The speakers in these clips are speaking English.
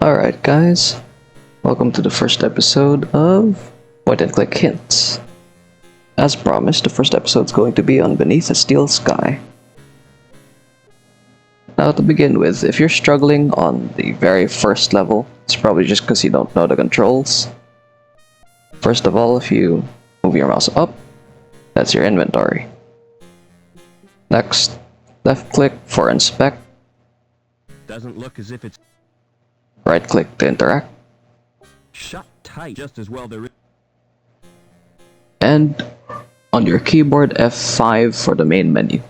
Alright guys, welcome to the first episode of Point and Click Hints. As promised, the first episode is going to be on Beneath a Steel Sky. Now to begin with, if you're struggling on the very first level, it's probably just because you don't know the controls. First of all, if you move your mouse up, that's your inventory. Next, left click for inspect. Doesn't look as if it's Right click to interact. shut tight just as well there is. And on your keyboard, F5 for the main menu.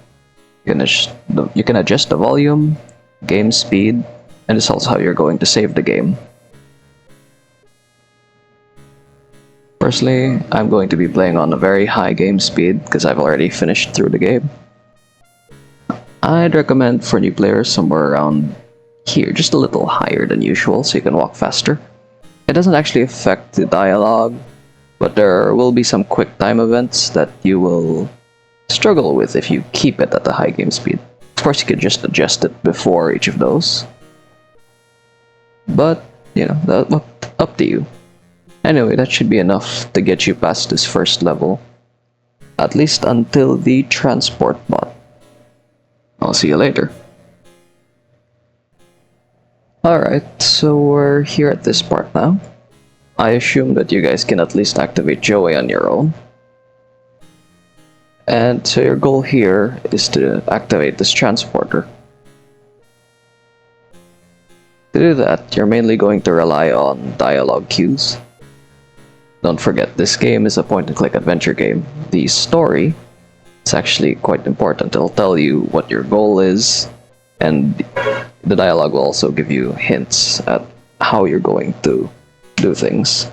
You can adjust the volume, game speed, and this is also how you're going to save the game. Personally, I'm going to be playing on a very high game speed because I've already finished through the game. I'd recommend for new players somewhere around here, just a little higher than usual so you can walk faster. It doesn't actually affect the dialogue, but there will be some quick time events that you will struggle with if you keep it at a high game speed. Of course, you could just adjust it before each of those. But, you know, that's up to you. Anyway, that should be enough to get you past this first level. At least until the transport bot. I'll see you later. Alright, so we're here at this part now. I assume that you guys can at least activate Joey on your own. And so your goal here is to activate this transporter. To do that, you're mainly going to rely on dialogue cues. Don't forget, this game is a point-and-click adventure game. The story is actually quite important. It'll tell you what your goal is, and the dialogue will also give you hints at how you're going to do things.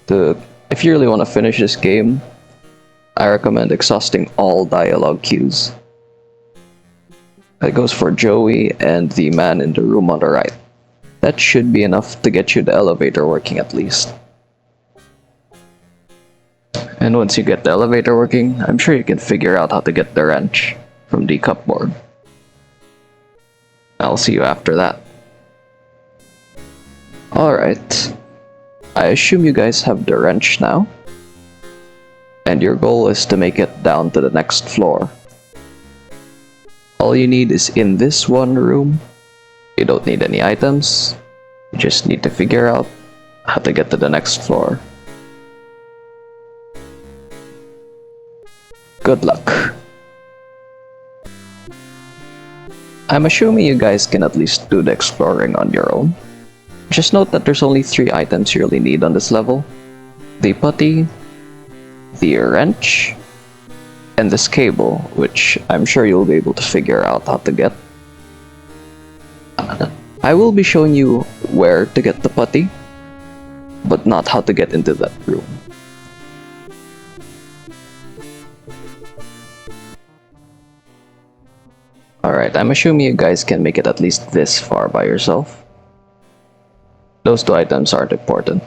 If you really want to finish this game, I recommend exhausting all dialogue cues. That goes for Joey and the man in the room on the right. That should be enough to get you the elevator working at least. And once you get the elevator working, I'm sure you can figure out how to get the wrench from the cupboard. I'll see you after that. Alright. I assume you guys have the wrench now. And your goal is to make it down to the next floor. All you need is in this one room. You don't need any items. You just need to figure out how to get to the next floor. Good luck. I'm assuming you guys can at least do the exploring on your own. Just note that there's only 3 items you really need on this level. The putty, the wrench, and this cable, which I'm sure you'll be able to figure out how to get. I will be showing you where to get the putty, but not how to get into that room. Alright, I'm assuming you guys can make it at least this far by yourself. Those 2 items aren't important.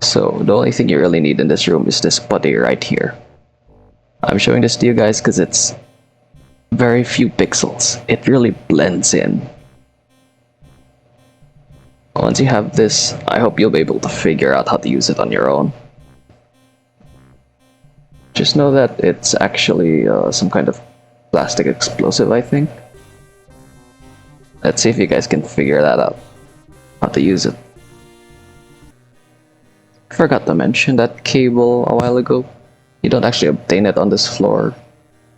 So the only thing you really need in this room is this putty right here. I'm showing this to you guys because it's very few pixels. It really blends in. Once you have this, I hope you'll be able to figure out how to use it on your own. Just know that it's actually some kind of plastic explosive, I think. Let's see if you guys can figure that out. How to use it. Forgot to mention that cable a while ago. You don't actually obtain it on this floor.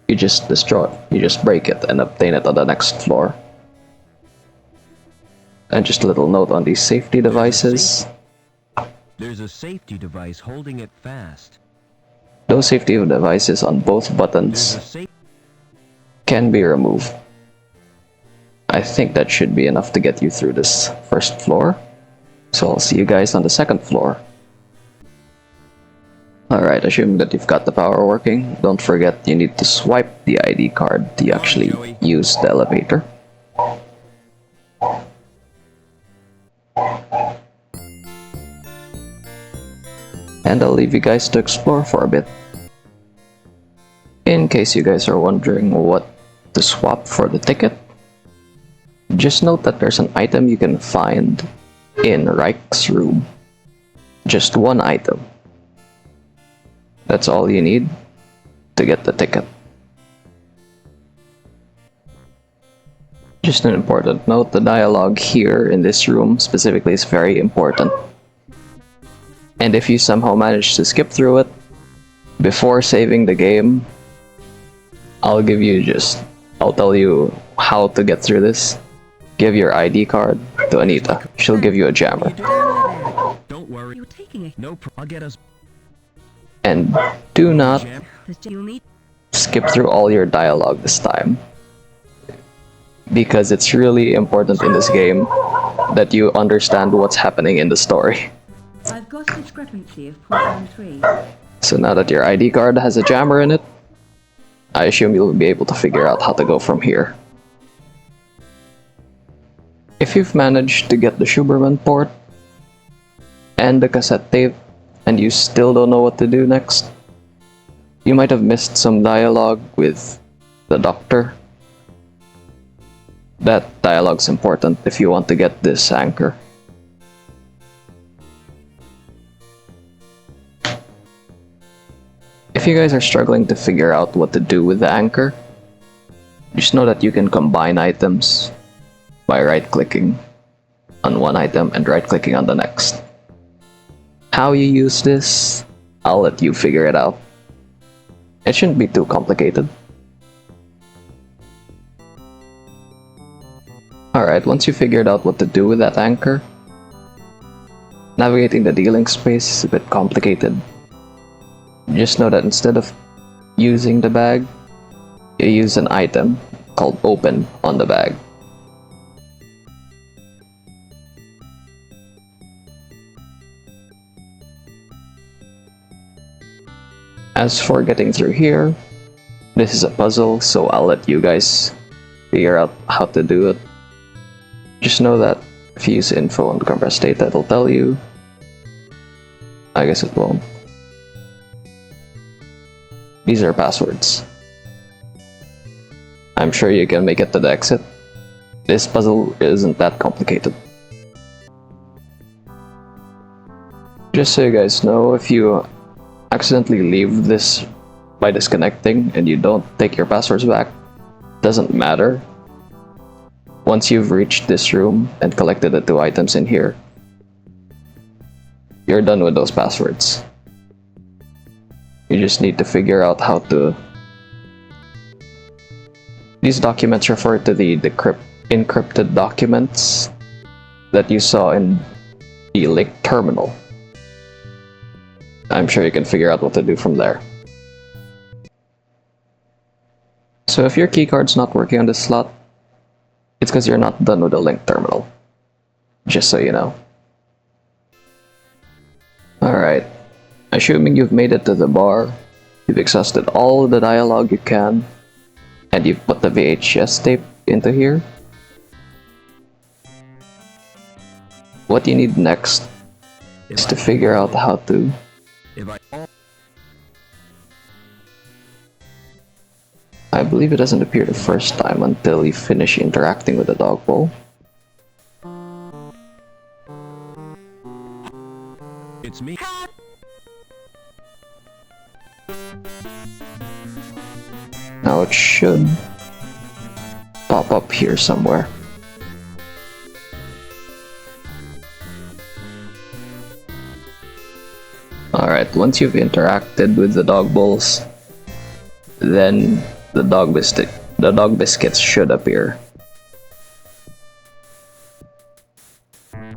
You just destroy it. You just break it and obtain it on the next floor. And just a little note on these safety devices. There's a safety device holding it fast. Those safety devices on both There's buttons a safe can be removed. I think that should be enough to get you through this first floor. So I'll see you guys on the second floor. Alright, assuming that you've got the power working, don't forget you need to swipe the ID card to actually use the elevator. And I'll leave you guys to explore for a bit. In case you guys are wondering what to swap for the ticket, Just note that there's an item you can find in Reich's room. Just one item. That's all you need to get the ticket. Just an important note, the dialogue here in this room specifically is very important. And if you somehow manage to skip through it, before saving the game, I'll tell you how to get through this. Give your ID card to Anita. She'll give you a jammer. Don't worry. You're taking it. No, I'll get us. And do not Jam. You'll need skip through all your dialogue this time. Because it's really important in this game that you understand what's happening in the story. I've got a discrepancy of 0.13. So now that your ID card has a jammer in it, I assume you'll be able to figure out how to go from here. If you've managed to get the Schuberman port and the cassette tape and you still don't know what to do next, you might have missed some dialogue with the doctor. That dialogue's important if you want to get this anchor. If you guys are struggling to figure out what to do with the anchor, just know that you can combine items by right-clicking on one item and right-clicking on the next. How you use this, I'll let you figure it out. It shouldn't be too complicated. Alright, once you figured out what to do with that anchor, navigating the dealing space is a bit complicated. Just know that instead of using the bag, you use an item called open on the bag. As for getting through here, this is a puzzle, so I'll let you guys figure out how to do it. Just know that if you use info on the compressed data, it'll tell you. I guess it won't. These are passwords. I'm sure you can make it to the exit. This puzzle isn't that complicated. Just so you guys know, if you accidentally leave this by disconnecting and you don't take your passwords back, doesn't matter. Once you've reached this room and collected the 2 items in here, you're done with those passwords. You just need to figure out how to... These documents refer to the encrypted documents that you saw in the link terminal. I'm sure you can figure out what to do from there. So if your keycard's not working on this slot, it's because you're not done with the link terminal. Just so you know. Alright. Assuming you've made it to the bar, you've exhausted all the dialogue you can, and you've put the VHS tape into here, what you need next is to figure out how to I believe it doesn't appear the first time until you finish interacting with the dog bowl. It's me. Now it should pop up here somewhere. Alright, once you've interacted with the dog bowls, then the dog biscuits should appear.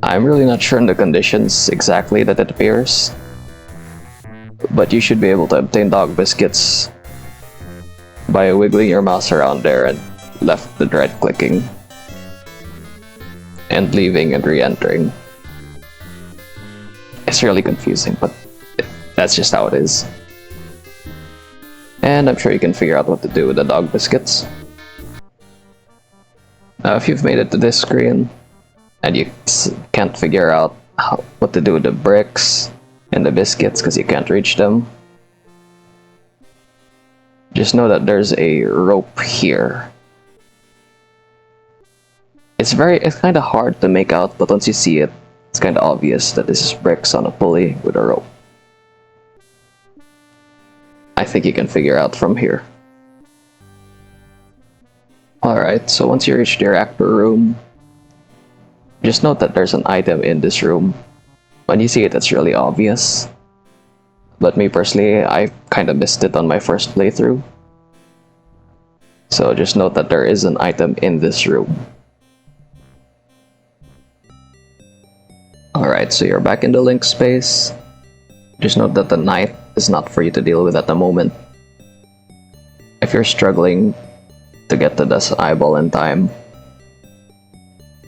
I'm really not sure on the conditions exactly that it appears, but you should be able to obtain dog biscuits by wiggling your mouse around there and left and right clicking and leaving and re-entering. It's really confusing, but that's just how it is. And I'm sure you can figure out what to do with the dog biscuits. Now if you've made it to this screen and you can't figure out what to do with the bricks and the biscuits because you can't reach them, just know that there's a rope here. It's kind of hard to make out, but once you see it, it's kind of obvious that this is bricks on a pulley with a rope. I think you can figure out from here. Alright, so once you reach the reactor room, just note that there's an item in this room. When you see it, it's really obvious. But me personally, I kind of missed it on my first playthrough. So just note that there is an item in this room. Alright, so you're back in the link space. Just note that the knife is not for you to deal with at the moment. If you're struggling to get to this eyeball in time,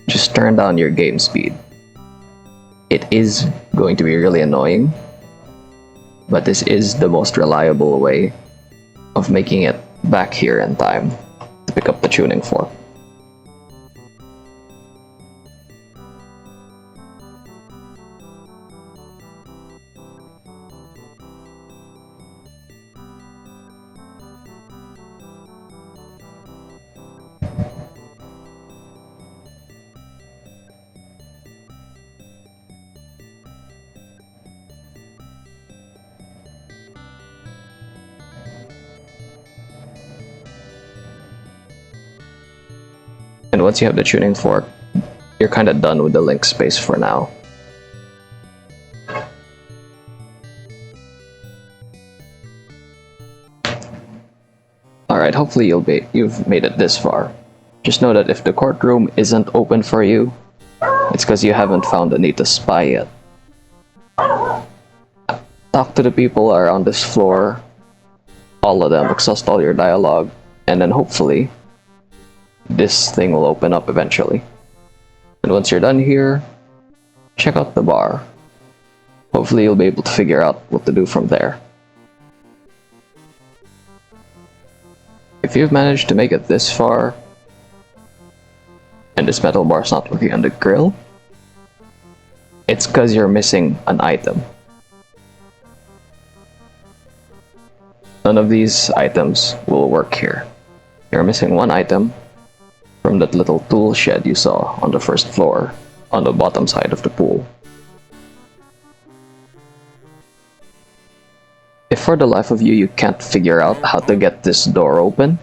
just turn down your game speed. It is going to be really annoying, but this is the most reliable way of making it back here in time to pick up the tuning fork. And once you have the tuning fork, you're kind of done with the link space for now. Alright, hopefully you've made it this far. Just know that if the courtroom isn't open for you, it's because you haven't found Anita's spy yet. Talk to the people around this floor, all of them, exhaust all your dialogue, and then hopefully this thing will open up eventually. And once you're done here, check out the bar. Hopefully you'll be able to figure out what to do from there. If you've managed to make it this far, and this metal bar's not working on the grill, it's because you're missing an item. None of these items will work here. You're missing one item from that little tool shed you saw on the first floor, on the bottom side of the pool. If for the life of you can't figure out how to get this door open,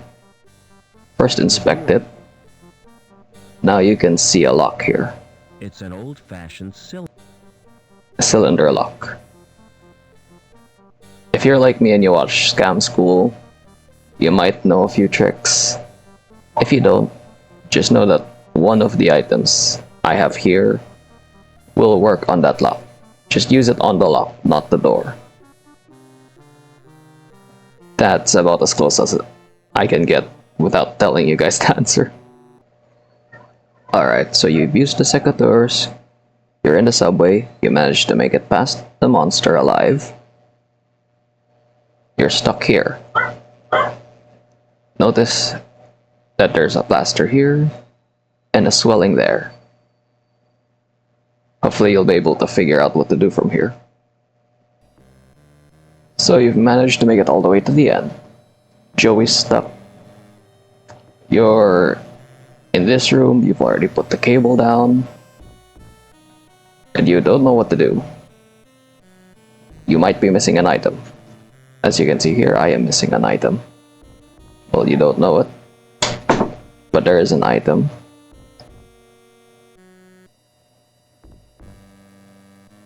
first inspect it. Now you can see a lock here. It's an old-fashioned Cylinder lock. If you're like me and you watch Scam School, you might know a few tricks. If you don't, just know that one of the items I have here will work on that lock. Just use it on the lock, not the door. That's about as close as I can get without telling you guys the answer. Alright, so you've used the secateurs, you're in the subway, you managed to make it past the monster alive. You're stuck here. Notice that there's a plaster here and a swelling there. Hopefully you'll be able to figure out what to do from here. So you've managed to make it all the way to the end. Joey's stuck. You're in this room, you've already put the cable down, and you don't know what to do. You might be missing an item. As you can see here, I am missing an item. Well, you don't know it, but there is an item.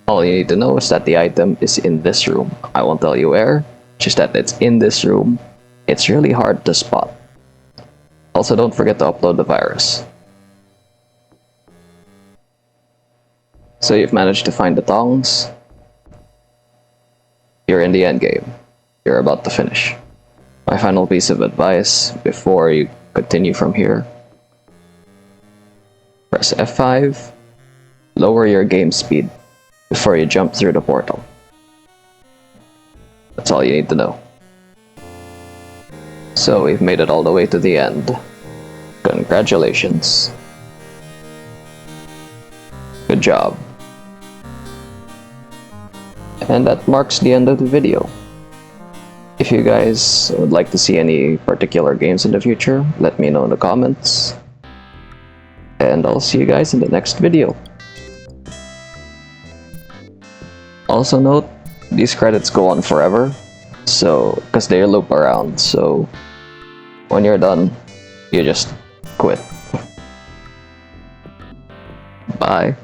All you need to know is that the item is in this room. I won't tell you where, just that it's in this room. It's really hard to spot. Also, don't forget to upload the virus. So you've managed to find the tongs. You're in the end game. You're about to finish. My final piece of advice before you continue from here: press F5, lower your game speed before you jump through the portal. That's all you need to know. So we've made it all the way to the end. Congratulations. Good job. And that marks the end of the video. If you guys would like to see any particular games in the future, let me know in the comments. And and I'll see you guys in the next video. Also note, these credits go on forever, so because they loop around, so when you're done, you just quit. Bye.